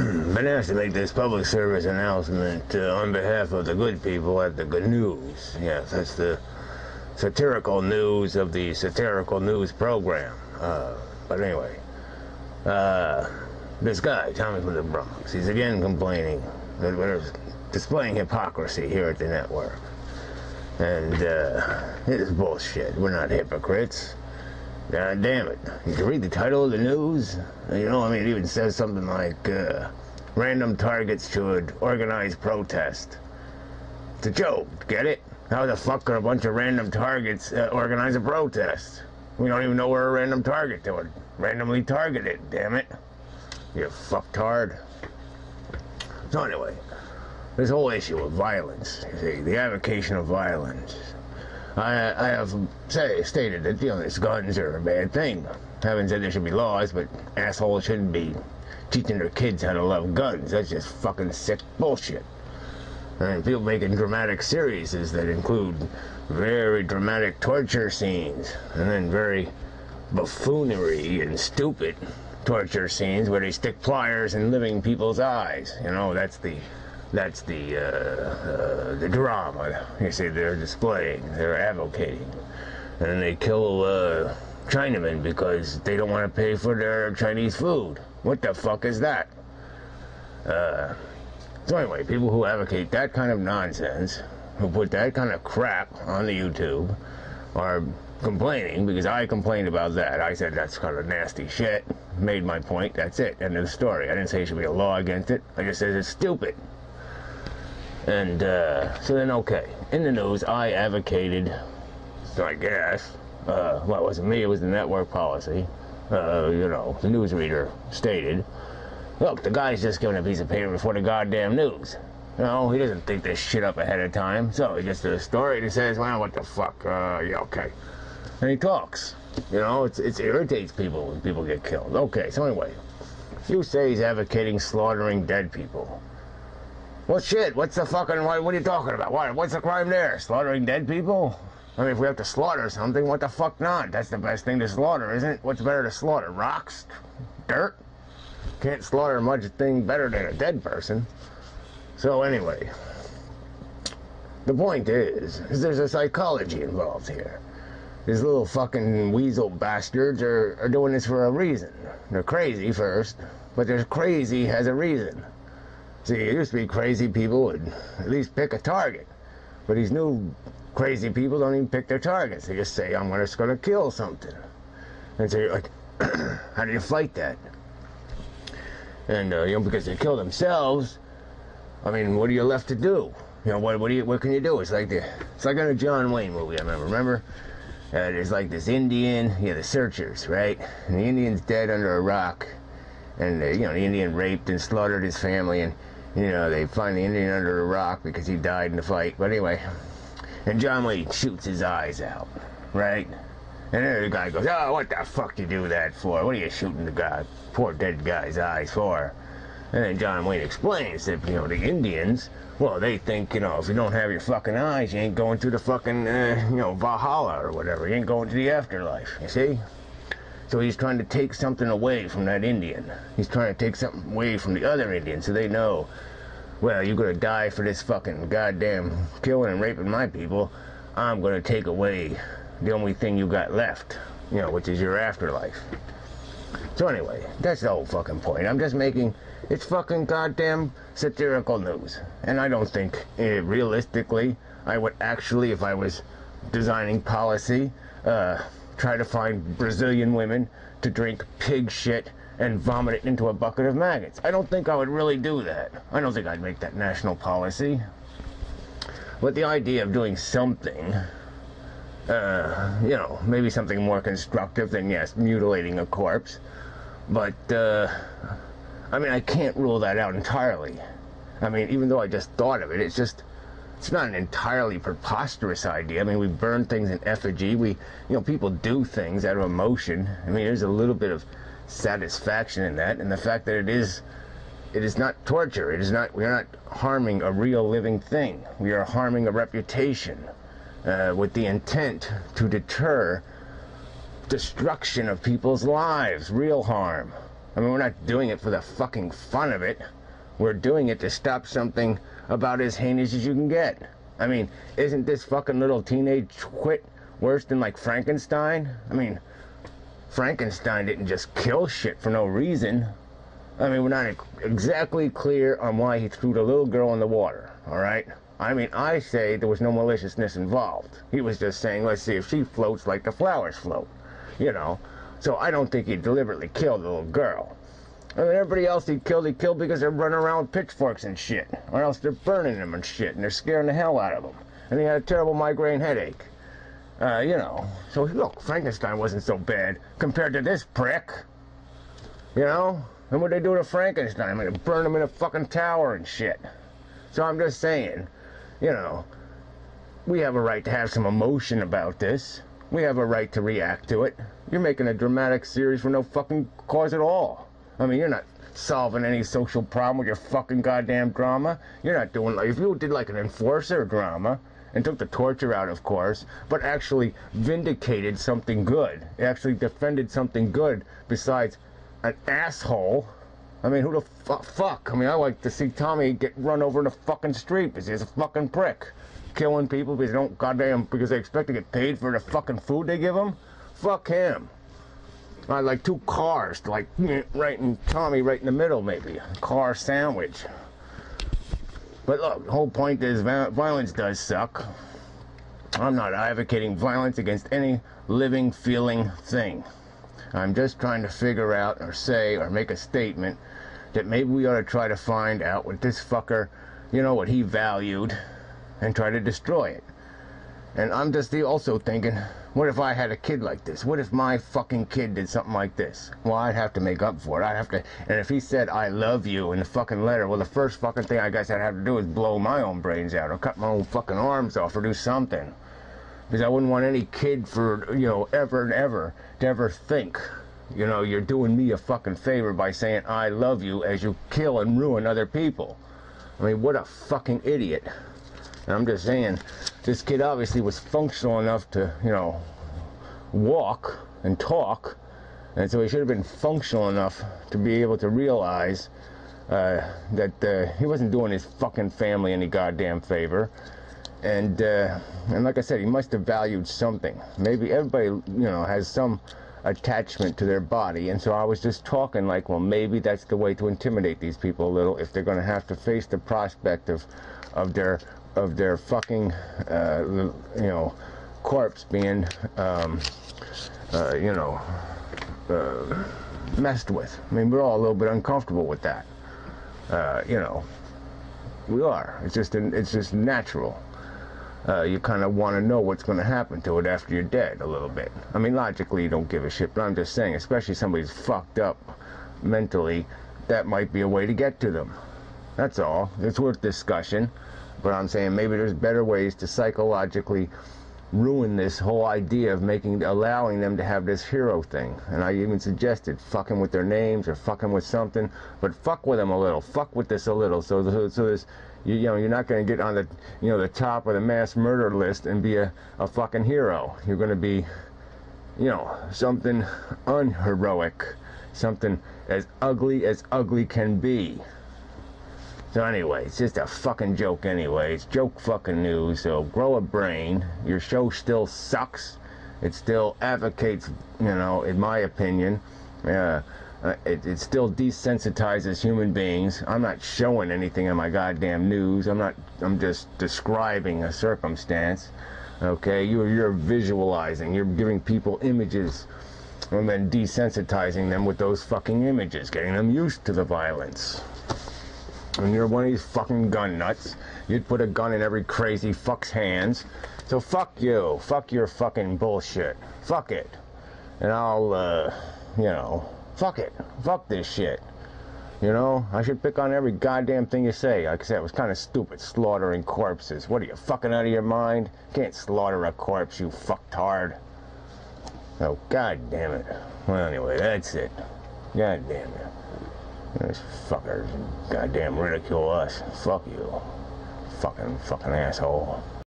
been asked to make this public service announcement on behalf of the good people at the GANOOZE. Yes, that's the satirical news of the satirical news program. But anyway, this guy, Tommy from the Bronx, he's again complaining that we're displaying hypocrisy here at the network. And it is bullshit. We're not hypocrites. God damn it. You can read the title of the news. You know, I mean, it even says something like, random targets should organize protest. It's a joke, get it? How the fuck could a bunch of random targets organize a protest? We don't even know we're a random target to it. Randomly targeted, damn it. You fucktard. So anyway, this whole issue of violence, you see, the avocation of violence. I have stated that, you know, these guns are a bad thing. I haven't said there should be laws, but assholes shouldn't be teaching their kids how to love guns. That's just fucking sick bullshit. And people making dramatic series that include very dramatic torture scenes, and then very buffoonery and stupid torture scenes where they stick pliers in living people's eyes. You know, that's the drama, you see, they're displaying, they're advocating. And then they kill Chinamen because they don't want to pay for their Chinese food. What the fuck is that? So anyway, people who advocate that kind of nonsense, who put that kind of crap on the YouTube, are complaining because I complained about that. I said that's kind of nasty shit, made my point, that's it, end of the story. I didn't say there should be a law against it, I just said it's stupid. And so then, okay, in the news, I advocated, so I guess, well, it wasn't me, it was the network policy, you know, the newsreader stated, look, the guy's just giving a piece of paper before the goddamn news. You know, he doesn't think this shit up ahead of time, so he gets to the story and he says, well, what the fuck, yeah, okay. And he talks, you know, it irritates people when people get killed. Okay, so anyway, you say he's advocating slaughtering dead people. Well, shit, what's the fucking, what are you talking about? What's the crime there? Slaughtering dead people? I mean, if we have to slaughter something, what the fuck not? That's the best thing to slaughter, isn't it? What's better to slaughter? Rocks? Dirt? Can't slaughter much thing better than a dead person. So anyway, the point is there's a psychology involved here. These little fucking weasel bastards are doing this for a reason. They're crazy first, but they're crazy has a reason. See, it used to be crazy people would at least pick a target. But these new crazy people don't even pick their targets. They just say, I'm just going to kill something. And so you're like, how do you fight that? And, you know, because they kill themselves, I mean, what are you left to do? You know, what can you do? It's like in a John Wayne movie, I remember? There's like this Indian, the searchers, right? And the Indian's dead under a rock. And, you know, the Indian raped and slaughtered his family, and, you know, they find the Indian under a rock because he died in the fight. But anyway, and John Wayne shoots his eyes out, right? And then the guy goes, oh, what the fuck you do that for? What are you shooting the poor dead guy's eyes for? And then John Wayne explains that, you know, the Indians, well, they think, you know, if you don't have your fucking eyes, you ain't going to the fucking, you know, Valhalla or whatever. You ain't going to the afterlife, you see? So he's trying to take something away from that Indian. He's trying to take something away from the other Indian so they know, well, you're going to die for this fucking goddamn killing and raping my people. I'm going to take away the only thing you got left, you know, which is your afterlife. So anyway, that's the whole fucking point. I'm just making, it's fucking goddamn satirical news. And I don't think, realistically, I would actually, if I was designing policy, try to find Brazilian women to drink pig shit and vomit it into a bucket of maggots. I don't think I would really do that. I don't think I'd make that national policy. But the idea of doing something, you know, maybe something more constructive than, yes, mutilating a corpse. But, I mean, I can't rule that out entirely. I mean, even though I just thought of it, it's not an entirely preposterous idea. I mean, we burn things in effigy. You know, people do things out of emotion. I mean, there's a little bit of satisfaction in that, and the fact that it is not torture. We're not harming a real living thing. We are harming a reputation with the intent to deter destruction of people's lives, real harm. I mean, we're not doing it for the fucking fun of it. We're doing it to stop something about as heinous as you can get. I mean, isn't this fucking little teenage twit worse than like Frankenstein? I mean, Frankenstein didn't just kill shit for no reason. I mean, we're not exactly clear on why he threw the little girl in the water, alright? I mean, I say there was no maliciousness involved. He was just saying, let's see if she floats like the flowers float, you know? So I don't think he deliberately killed the little girl. I mean, everybody else he killed because they're running around with pitchforks and shit. Or else they're burning him and shit, and they're scaring the hell out of him. And he had a terrible migraine headache. You know. So, look, Frankenstein wasn't so bad compared to this prick. You know? And what'd they do to Frankenstein? I mean, they burned him in a fucking tower and shit. So I'm just saying, you know, we have a right to have some emotion about this. We have a right to react to it. You're making a dramatic series for no fucking cause at all. I mean, you're not solving any social problem with your fucking goddamn drama. You're not doing, like, if you did like an Enforcer drama, and took the torture out, of course, but actually vindicated something good. It actually defended something good besides an asshole. I mean, who the fuck? I mean, I like to see Tommy get run over in the fucking street because he's a fucking prick. Killing people because they don't because they expect to get paid for the fucking food they give him. Fuck him. I like 2 cars, like right in Tommy right in the middle, maybe. A car sandwich. But look, the whole point is violence does suck. I'm not advocating violence against any living, feeling thing. I'm just trying to figure out or say or make a statement that maybe we ought to try to find out what this fucker, you know, what he valued and try to destroy it. And I'm just also thinking, what if I had a kid like this? What if my fucking kid did something like this? Well, I'd have to make up for it. I'd have to, and if he said, I love you in the fucking letter, well, the first fucking thing I guess I'd have to do is blow my own brains out or cut my own fucking arms off or do something. Because I wouldn't want any kid for, you know, ever and ever to ever think, you know, you're doing me a fucking favor by saying I love you as you kill and ruin other people. I mean, what a fucking idiot. And I'm just saying, this kid obviously was functional enough to, you know, walk and talk, and so he should have been functional enough to be able to realize that he wasn't doing his fucking family any goddamn favor. And like I said, he must have valued something. Maybe everybody, you know, has some attachment to their body, and so I was just talking like, well, maybe that's the way to intimidate these people a little if they're going to have to face the prospect of their fucking you know, corpse being you know, messed with. I mean, we're all a little bit uncomfortable with that. You know, we are. It's just natural. You kind of want to know what's going to happen to it after you're dead a little bit. I mean, logically you don't give a shit, but I'm just saying, especially somebody's fucked up mentally, that might be a way to get to them. That's all. It's worth discussion. But I'm saying maybe there's better ways to psychologically ruin this whole idea of allowing them to have this hero thing. And I even suggested fucking with their names or fucking with something, but fuck with them a little. Fuck with this a little. So this, you know, you're not going to get on the, you know, the top of the mass murder list and be a fucking hero. You're going to be, you know, something unheroic, something as ugly can be. So anyway, it's just a fucking joke anyway. It's joke fucking news, so grow a brain. Your show still sucks. It still advocates, you know, in my opinion, it still desensitizes human beings. I'm not showing anything in my goddamn news. I'm just describing a circumstance. Okay, you're visualizing. You're giving people images and then desensitizing them with those fucking images, getting them used to the violence. And you're one of these fucking gun nuts. You'd put a gun in every crazy fuck's hands. So fuck you. Fuck your fucking bullshit. Fuck it. And I'll, you know, fuck it. Fuck this shit. You know, I should pick on every goddamn thing you say. Like I said, it was kind of stupid, slaughtering corpses. What are you, fucking out of your mind? Can't slaughter a corpse, you fucktard. Oh, god damn it. Well, anyway, that's it. God damn it. Those fuckers goddamn ridicule us. Fuck you. Fucking asshole.